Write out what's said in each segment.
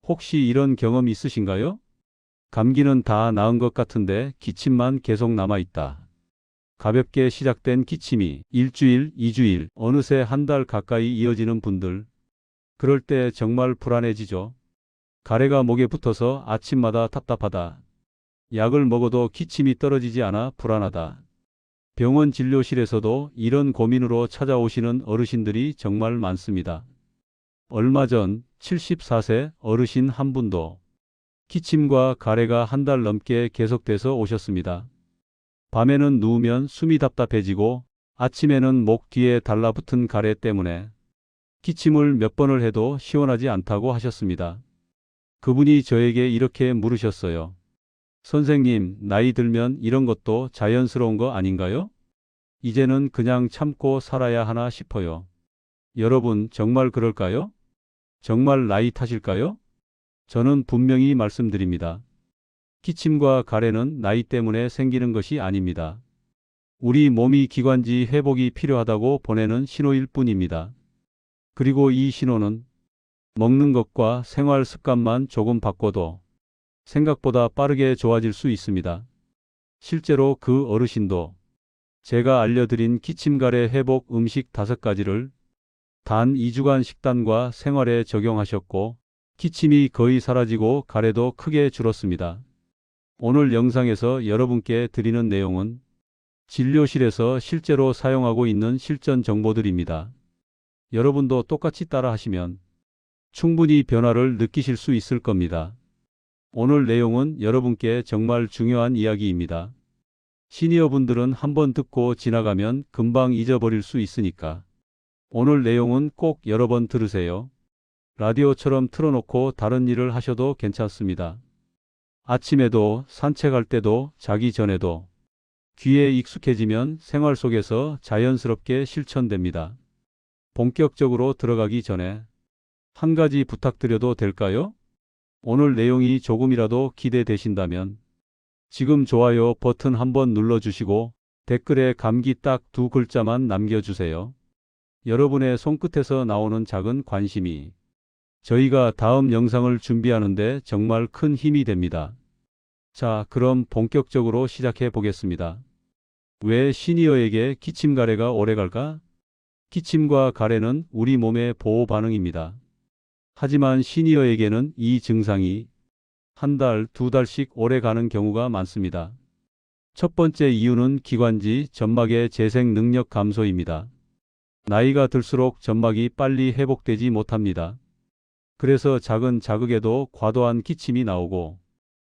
혹시 이런 경험 있으신가요? 감기는 다 나은 것 같은데 기침만 계속 남아있다. 가볍게 시작된 기침이 일주일, 2주일, 어느새 한 달 가까이 이어지는 분들. 그럴 때 정말 불안해지죠. 가래가 목에 붙어서 아침마다 답답하다. 약을 먹어도 기침이 떨어지지 않아 불안하다. 병원 진료실에서도 이런 고민으로 찾아오시는 어르신들이 정말 많습니다. 얼마 전 74세 어르신 한 분도 기침과 가래가 한 달 넘게 계속돼서 오셨습니다. 밤에는 누우면 숨이 답답해지고 아침에는 목 뒤에 달라붙은 가래 때문에 기침을 몇 번을 해도 시원하지 않다고 하셨습니다. 그분이 저에게 이렇게 물으셨어요. 선생님, 나이 들면 이런 것도 자연스러운 거 아닌가요? 이제는 그냥 참고 살아야 하나 싶어요. 여러분, 정말 그럴까요? 정말 나이 탓일까요? 저는 분명히 말씀드립니다. 기침과 가래는 나이 때문에 생기는 것이 아닙니다. 우리 몸이 기관지 회복이 필요하다고 보내는 신호일 뿐입니다. 그리고 이 신호는 먹는 것과 생활 습관만 조금 바꿔도 생각보다 빠르게 좋아질 수 있습니다. 실제로 그 어르신도 제가 알려드린 기침가래 회복 음식 5가지를 단 2주간 식단과 생활에 적용하셨고 기침이 거의 사라지고 가래도 크게 줄었습니다. 오늘 영상에서 여러분께 드리는 내용은 진료실에서 실제로 사용하고 있는 실전 정보들입니다. 여러분도 똑같이 따라 하시면 충분히 변화를 느끼실 수 있을 겁니다. 오늘 내용은 여러분께 정말 중요한 이야기입니다. 시니어분들은 한번 듣고 지나가면 금방 잊어버릴 수 있으니까 오늘 내용은 꼭 여러 번 들으세요. 라디오처럼 틀어놓고 다른 일을 하셔도 괜찮습니다. 아침에도 산책할 때도 자기 전에도 귀에 익숙해지면 생활 속에서 자연스럽게 실천됩니다. 본격적으로 들어가기 전에 한 가지 부탁드려도 될까요? 오늘 내용이 조금이라도 기대되신다면 지금 좋아요 버튼 한번 눌러주시고 댓글에 감기 딱 2글자만 남겨주세요. 여러분의 손끝에서 나오는 작은 관심이 저희가 다음 영상을 준비하는데 정말 큰 힘이 됩니다. 자, 그럼 본격적으로 시작해 보겠습니다. 왜 시니어에게 기침가래가 오래갈까? 기침과 가래는 우리 몸의 보호 반응입니다. 하지만 시니어에게는 이 증상이 한 달, 2달씩 오래 가는 경우가 많습니다. 첫 번째 이유는 기관지 점막의 재생 능력 감소입니다. 나이가 들수록 점막이 빨리 회복되지 못합니다. 그래서 작은 자극에도 과도한 기침이 나오고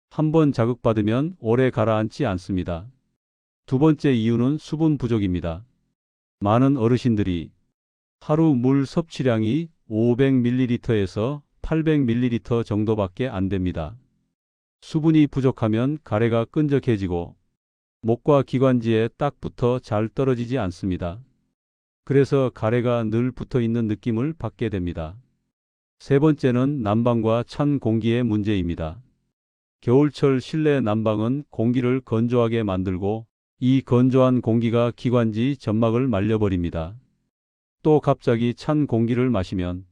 한번 자극받으면 오래 가라앉지 않습니다. 두 번째 이유는 수분 부족입니다. 많은 어르신들이 하루 물 섭취량이 500ml에서 800ml 정도밖에 안 됩니다. 수분이 부족하면 가래가 끈적해지고 목과 기관지에 딱 붙어 잘 떨어지지 않습니다. 그래서 가래가 늘 붙어 있는 느낌을 받게 됩니다. 세 번째는 난방과 찬 공기의 문제입니다. 겨울철 실내 난방은 공기를 건조하게 만들고 이 건조한 공기가 기관지 점막을 말려버립니다. 또 갑자기 찬 공기를 마시면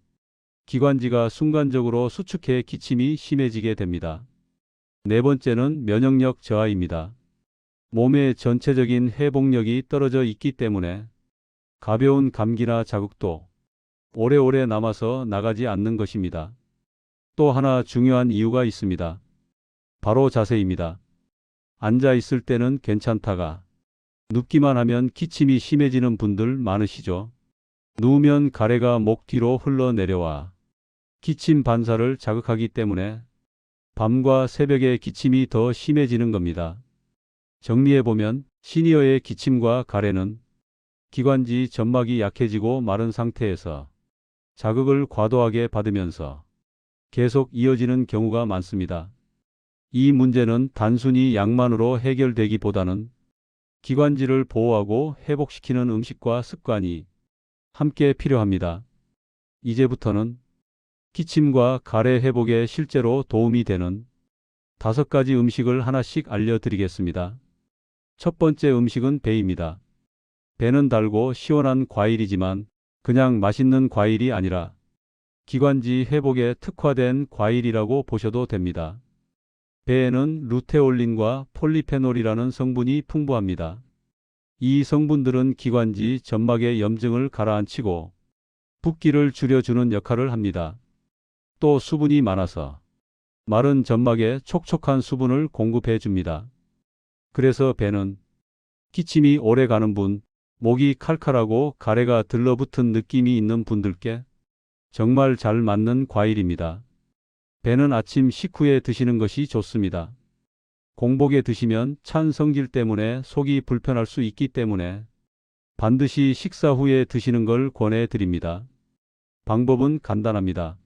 기관지가 순간적으로 수축해 기침이 심해지게 됩니다. 네 번째는 면역력 저하입니다. 몸의 전체적인 회복력이 떨어져 있기 때문에 가벼운 감기나 자극도 오래오래 남아서 나가지 않는 것입니다. 또 하나 중요한 이유가 있습니다. 바로 자세입니다. 앉아 있을 때는 괜찮다가 눕기만 하면 기침이 심해지는 분들 많으시죠? 누우면 가래가 목 뒤로 흘러내려와 기침 반사를 자극하기 때문에 밤과 새벽에 기침이 더 심해지는 겁니다. 정리해보면 시니어의 기침과 가래는 기관지 점막이 약해지고 마른 상태에서 자극을 과도하게 받으면서 계속 이어지는 경우가 많습니다. 이 문제는 단순히 약만으로 해결되기보다는 기관지를 보호하고 회복시키는 음식과 습관이 함께 필요합니다. 이제부터는 기침과 가래 회복에 실제로 도움이 되는 5가지 음식을 하나씩 알려드리겠습니다. 첫 번째 음식은 배입니다. 배는 달고 시원한 과일이지만 그냥 맛있는 과일이 아니라 기관지 회복에 특화된 과일이라고 보셔도 됩니다. 배에는 루테올린과 폴리페놀이라는 성분이 풍부합니다. 이 성분들은 기관지 점막의 염증을 가라앉히고 붓기를 줄여주는 역할을 합니다. 또 수분이 많아서 마른 점막에 촉촉한 수분을 공급해 줍니다. 그래서 배는 기침이 오래 가는 분, 목이 칼칼하고 가래가 들러붙은 느낌이 있는 분들께 정말 잘 맞는 과일입니다. 배는 아침 식후에 드시는 것이 좋습니다. 공복에 드시면 찬 성질 때문에 속이 불편할 수 있기 때문에 반드시 식사 후에 드시는 걸 권해 드립니다. 방법은 간단합니다.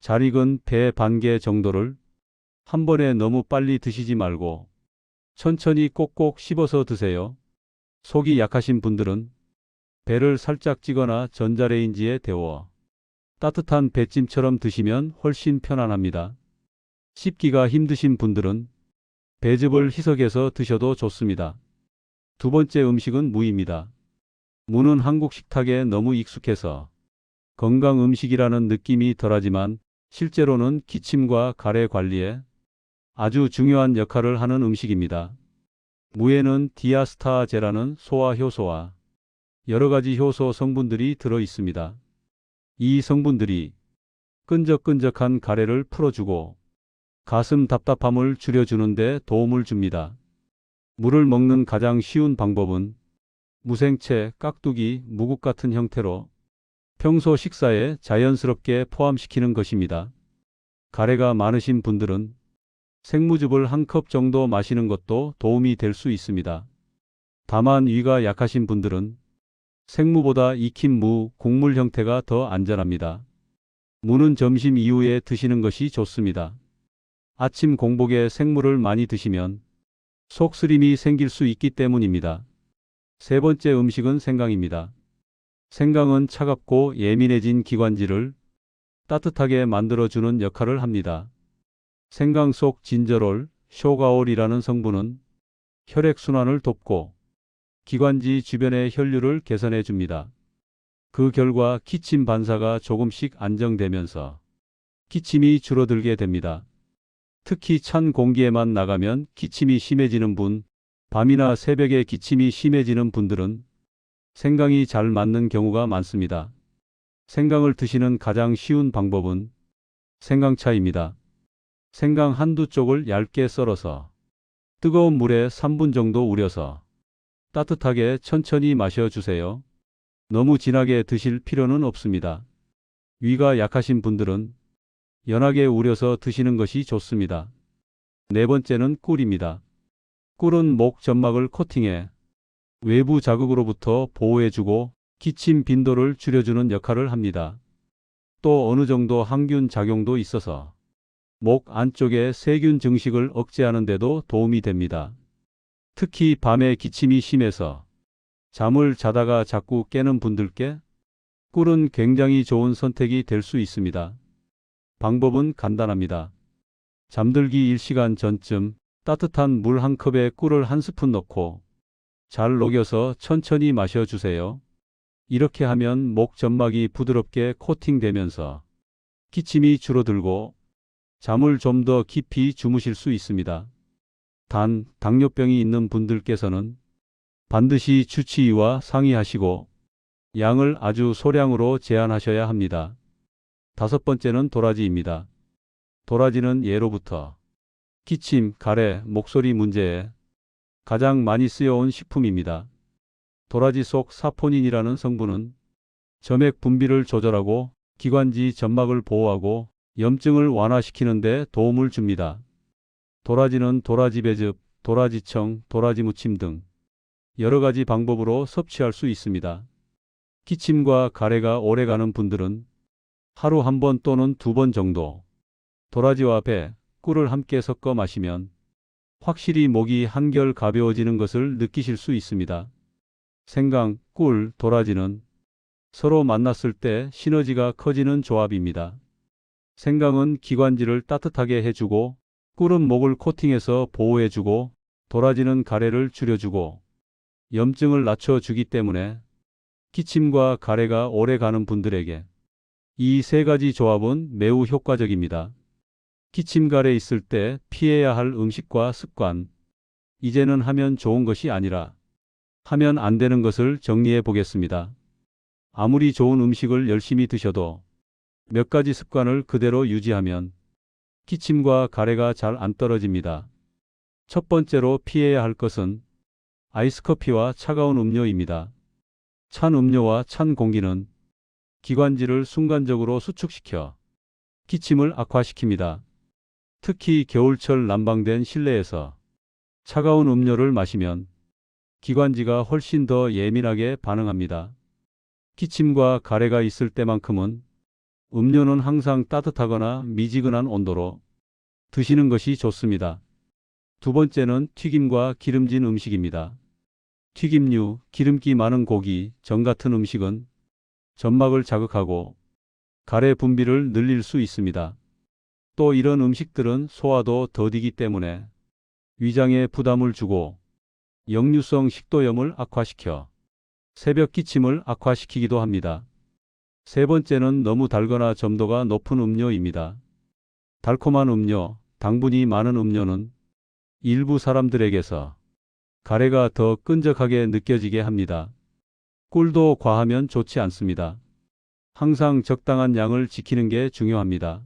잘 익은 배 반 개 정도를 한 번에 너무 빨리 드시지 말고 천천히 꼭꼭 씹어서 드세요. 속이 약하신 분들은 배를 살짝 찌거나 전자레인지에 데워 따뜻한 배찜처럼 드시면 훨씬 편안합니다. 씹기가 힘드신 분들은 배즙을 희석해서 드셔도 좋습니다. 두 번째 음식은 무입니다. 무는 한국 식탁에 너무 익숙해서 건강 음식이라는 느낌이 덜하지만 실제로는 기침과 가래 관리에 아주 중요한 역할을 하는 음식입니다. 무에는 디아스타아제라는 소화 효소와 여러 가지 효소 성분들이 들어 있습니다. 이 성분들이 끈적끈적한 가래를 풀어주고 가슴 답답함을 줄여주는 데 도움을 줍니다. 무를 먹는 가장 쉬운 방법은 무생채, 깍두기, 무국 같은 형태로 평소 식사에 자연스럽게 포함시키는 것입니다. 가래가 많으신 분들은 생무즙을 한 컵 정도 마시는 것도 도움이 될 수 있습니다. 다만 위가 약하신 분들은 생무보다 익힌 무, 국물 형태가 더 안전합니다. 무는 점심 이후에 드시는 것이 좋습니다. 아침 공복에 생무를 많이 드시면 속쓰림이 생길 수 있기 때문입니다. 세 번째 음식은 생강입니다. 생강은 차갑고 예민해진 기관지를 따뜻하게 만들어주는 역할을 합니다. 생강 속 진저롤, 쇼가올이라는 성분은 혈액순환을 돕고 기관지 주변의 혈류를 개선해 줍니다. 그 결과 기침 반사가 조금씩 안정되면서 기침이 줄어들게 됩니다. 특히 찬 공기에만 나가면 기침이 심해지는 분, 밤이나 새벽에 기침이 심해지는 분들은 생강이 잘 맞는 경우가 많습니다. 생강을 드시는 가장 쉬운 방법은 생강차입니다. 생강 한두 쪽을 얇게 썰어서 뜨거운 물에 3분 정도 우려서 따뜻하게 천천히 마셔주세요. 너무 진하게 드실 필요는 없습니다. 위가 약하신 분들은 연하게 우려서 드시는 것이 좋습니다. 네 번째는 꿀입니다. 꿀은 목 점막을 코팅해 외부 자극으로부터 보호해주고 기침 빈도를 줄여주는 역할을 합니다. 또 어느 정도 항균 작용도 있어서 목 안쪽의 세균 증식을 억제하는 데도 도움이 됩니다. 특히 밤에 기침이 심해서 잠을 자다가 자꾸 깨는 분들께 꿀은 굉장히 좋은 선택이 될 수 있습니다. 방법은 간단합니다. 잠들기 1시간 전쯤 따뜻한 물 한 컵에 꿀을 한 스푼 넣고 잘 녹여서 천천히 마셔주세요. 이렇게 하면 목 점막이 부드럽게 코팅되면서 기침이 줄어들고 잠을 좀 더 깊이 주무실 수 있습니다. 단, 당뇨병이 있는 분들께서는 반드시 주치의와 상의하시고 양을 아주 소량으로 제한하셔야 합니다. 다섯 번째는 도라지입니다. 도라지는 예로부터 기침, 가래, 목소리 문제에 가장 많이 쓰여온 식품입니다. 도라지 속 사포닌이라는 성분은 점액 분비를 조절하고 기관지 점막을 보호하고 염증을 완화시키는 데 도움을 줍니다. 도라지는 도라지 배즙, 도라지청, 도라지 무침 등 여러 가지 방법으로 섭취할 수 있습니다. 기침과 가래가 오래가는 분들은 하루 한 번 또는 두 번 정도 도라지와 배, 꿀을 함께 섞어 마시면 확실히 목이 한결 가벼워지는 것을 느끼실 수 있습니다. 생강, 꿀, 도라지는 서로 만났을 때 시너지가 커지는 조합입니다. 생강은 기관지를 따뜻하게 해주고 꿀은 목을 코팅해서 보호해주고 도라지는 가래를 줄여주고 염증을 낮춰주기 때문에 기침과 가래가 오래 가는 분들에게 이 세 가지 조합은 매우 효과적입니다. 기침갈에 있을 때 피해야 할 음식과 습관. 이제는 하면 좋은 것이 아니라 하면 안 되는 것을 정리해 보겠습니다. 아무리 좋은 음식을 열심히 드셔도 몇 가지 습관을 그대로 유지하면 기침과 가래가 잘 안 떨어집니다. 첫 번째로 피해야 할 것은 아이스커피와 차가운 음료입니다. 찬 음료와 찬 공기는 기관지를 순간적으로 수축시켜 기침을 악화시킵니다. 특히 겨울철 난방된 실내에서 차가운 음료를 마시면 기관지가 훨씬 더 예민하게 반응합니다. 기침과 가래가 있을 때만큼은 음료는 항상 따뜻하거나 미지근한 온도로 드시는 것이 좋습니다. 두 번째는 튀김과 기름진 음식입니다. 튀김류, 기름기 많은 고기, 전 같은 음식은 점막을 자극하고 가래 분비를 늘릴 수 있습니다. 또 이런 음식들은 소화도 더디기 때문에 위장에 부담을 주고 역류성 식도염을 악화시켜 새벽 기침을 악화시키기도 합니다. 세 번째는 너무 달거나 점도가 높은 음료입니다. 달콤한 음료, 당분이 많은 음료는 일부 사람들에게서 가래가 더 끈적하게 느껴지게 합니다. 꿀도 과하면 좋지 않습니다. 항상 적당한 양을 지키는 게 중요합니다.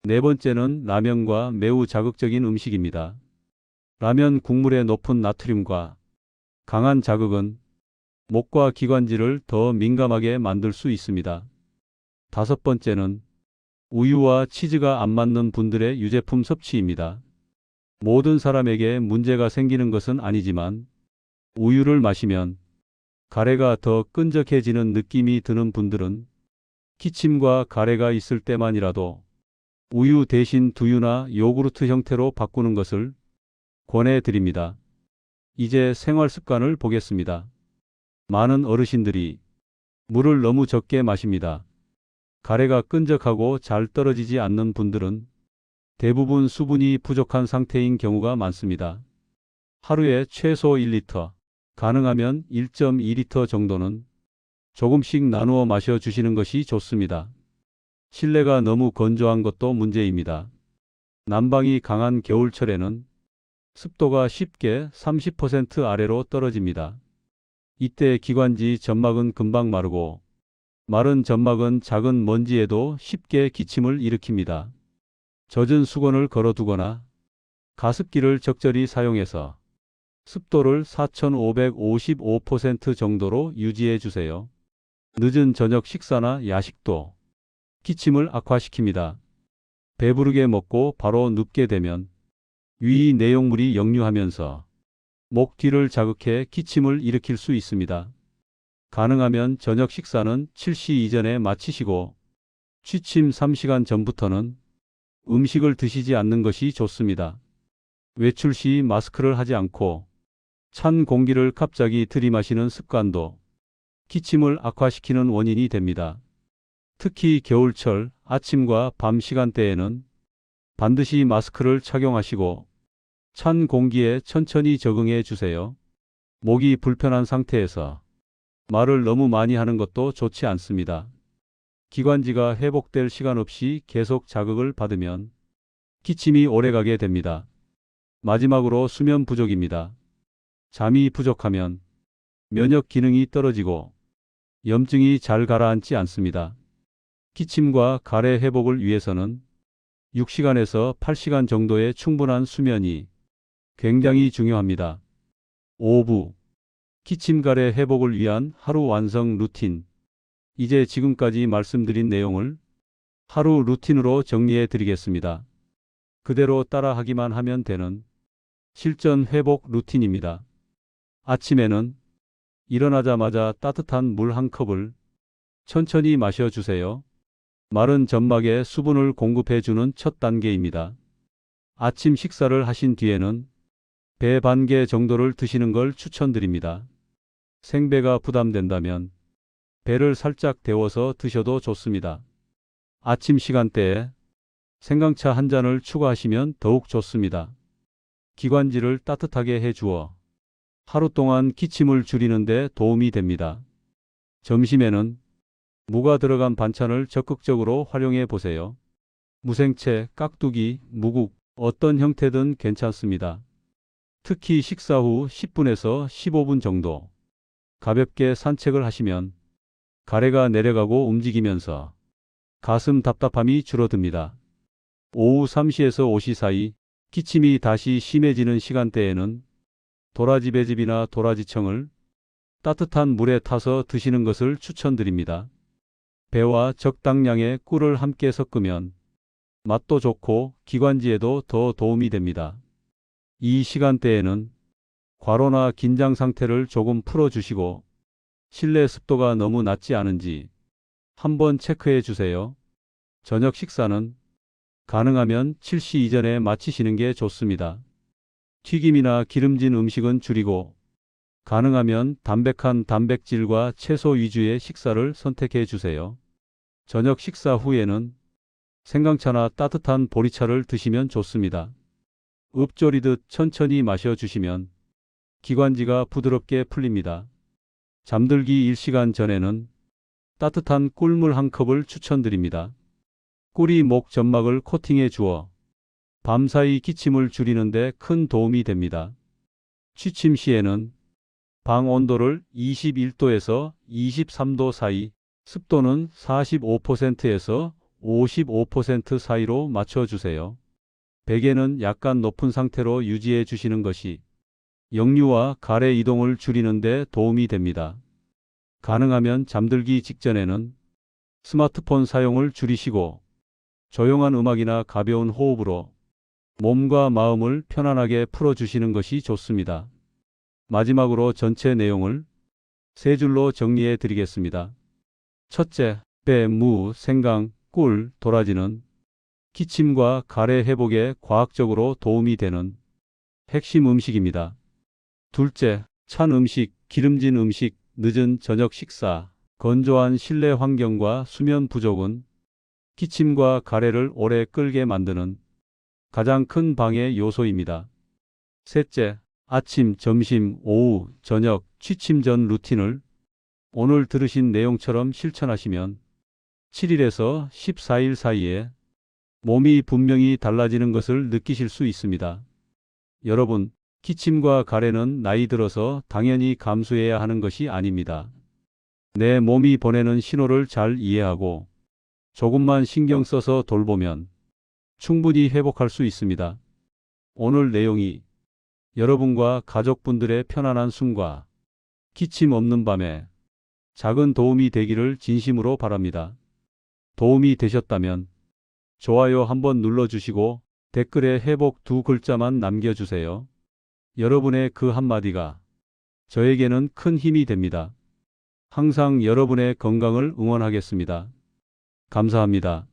네 번째는 라면과 매우 자극적인 음식입니다. 라면 국물의 높은 나트륨과 강한 자극은 목과 기관지를 더 민감하게 만들 수 있습니다. 다섯 번째는 우유와 치즈가 안 맞는 분들의 유제품 섭취입니다. 모든 사람에게 문제가 생기는 것은 아니지만 우유를 마시면 가래가 더 끈적해지는 느낌이 드는 분들은 기침과 가래가 있을 때만이라도 우유 대신 두유나 요구르트 형태로 바꾸는 것을 권해드립니다. 이제 생활 습관을 보겠습니다. 많은 어르신들이 물을 너무 적게 마십니다. 가래가 끈적하고 잘 떨어지지 않는 분들은 대부분 수분이 부족한 상태인 경우가 많습니다. 하루에 최소 1리터, 가능하면 1.2리터 정도는 조금씩 나누어 마셔 주시는 것이 좋습니다. 실내가 너무 건조한 것도 문제입니다. 난방이 강한 겨울철에는 습도가 쉽게 30% 아래로 떨어집니다. 이때 기관지 점막은 금방 마르고 마른 점막은 작은 먼지에도 쉽게 기침을 일으킵니다. 젖은 수건을 걸어두거나 가습기를 적절히 사용해서 습도를 4555% 정도로 유지해 주세요. 늦은 저녁 식사나 야식도 기침을 악화시킵니다. 배부르게 먹고 바로 눕게 되면 위 내용물이 역류하면서 목 뒤를 자극해 기침을 일으킬 수 있습니다. 가능하면 저녁 식사는 7시 이전에 마치시고 취침 3시간 전부터는 음식을 드시지 않는 것이 좋습니다. 외출 시 마스크를 하지 않고 찬 공기를 갑자기 들이마시는 습관도 기침을 악화시키는 원인이 됩니다. 특히 겨울철 아침과 밤 시간대에는 반드시 마스크를 착용하시고 찬 공기에 천천히 적응해 주세요. 목이 불편한 상태에서 말을 너무 많이 하는 것도 좋지 않습니다. 기관지가 회복될 시간 없이 계속 자극을 받으면 기침이 오래가게 됩니다. 마지막으로 수면 부족입니다. 잠이 부족하면 면역 기능이 떨어지고 염증이 잘 가라앉지 않습니다. 기침과 가래 회복을 위해서는 6시간에서 8시간 정도의 충분한 수면이 굉장히 중요합니다. 5부 기침 가래 회복을 위한 하루 완성 루틴. 이제 지금까지 말씀드린 내용을 하루 루틴으로 정리해 드리겠습니다. 그대로 따라하기만 하면 되는 실전 회복 루틴입니다. 아침에는 일어나자마자 따뜻한 물 한 컵을 천천히 마셔주세요. 마른 점막에 수분을 공급해 주는 첫 단계입니다. 아침 식사를 하신 뒤에는 배 반 개 정도를 드시는 걸 추천드립니다. 생배가 부담된다면 배를 살짝 데워서 드셔도 좋습니다. 아침 시간대에 생강차 한 잔을 추가하시면 더욱 좋습니다. 기관지를 따뜻하게 해주어 하루 동안 기침을 줄이는 데 도움이 됩니다. 점심에는 무가 들어간 반찬을 적극적으로 활용해 보세요. 무생채, 깍두기, 무국, 어떤 형태든 괜찮습니다. 특히 식사 후 10분에서 15분 정도 가볍게 산책을 하시면 가래가 내려가고 움직이면서 가슴 답답함이 줄어듭니다. 오후 3시에서 5시 사이 기침이 다시 심해지는 시간대에는 도라지 배즙이나 도라지청을 따뜻한 물에 타서 드시는 것을 추천드립니다. 배와 적당량의 꿀을 함께 섞으면 맛도 좋고 기관지에도 더 도움이 됩니다. 이 시간대에는 과로나 긴장 상태를 조금 풀어주시고 실내 습도가 너무 낮지 않은지 한번 체크해 주세요. 저녁 식사는 가능하면 7시 이전에 마치시는 게 좋습니다. 튀김이나 기름진 음식은 줄이고 가능하면 담백한 단백질과 채소 위주의 식사를 선택해 주세요. 저녁 식사 후에는 생강차나 따뜻한 보리차를 드시면 좋습니다. 읊조리듯 천천히 마셔주시면 기관지가 부드럽게 풀립니다. 잠들기 1시간 전에는 따뜻한 꿀물 한 컵을 추천드립니다. 꿀이 목 점막을 코팅해 주어 밤사이 기침을 줄이는 데 큰 도움이 됩니다. 취침 시에는 방 온도를 21도에서 23도 사이, 습도는 45%에서 55% 사이로 맞춰주세요. 베개는 약간 높은 상태로 유지해 주시는 것이 역류와 가래 이동을 줄이는 데 도움이 됩니다. 가능하면 잠들기 직전에는 스마트폰 사용을 줄이시고 조용한 음악이나 가벼운 호흡으로 몸과 마음을 편안하게 풀어주시는 것이 좋습니다. 마지막으로 전체 내용을 세 줄로 정리해 드리겠습니다. 첫째, 배, 무, 생강, 꿀, 도라지는 기침과 가래 회복에 과학적으로 도움이 되는 핵심 음식입니다. 둘째, 찬 음식, 기름진 음식, 늦은 저녁 식사, 건조한 실내 환경과 수면 부족은 기침과 가래를 오래 끌게 만드는 가장 큰 방해 요소입니다. 셋째, 아침, 점심, 오후, 저녁, 취침 전 루틴을 오늘 들으신 내용처럼 실천하시면 7일에서 14일 사이에 몸이 분명히 달라지는 것을 느끼실 수 있습니다. 여러분, 기침과 가래는 나이 들어서 당연히 감수해야 하는 것이 아닙니다. 내 몸이 보내는 신호를 잘 이해하고 조금만 신경 써서 돌보면 충분히 회복할 수 있습니다. 오늘 내용이 여러분과 가족분들의 편안한 숨과 기침 없는 밤에 작은 도움이 되기를 진심으로 바랍니다. 도움이 되셨다면 좋아요 한번 눌러주시고 댓글에 회복 두 글자만 남겨주세요. 여러분의 그 한마디가 저에게는 큰 힘이 됩니다. 항상 여러분의 건강을 응원하겠습니다. 감사합니다.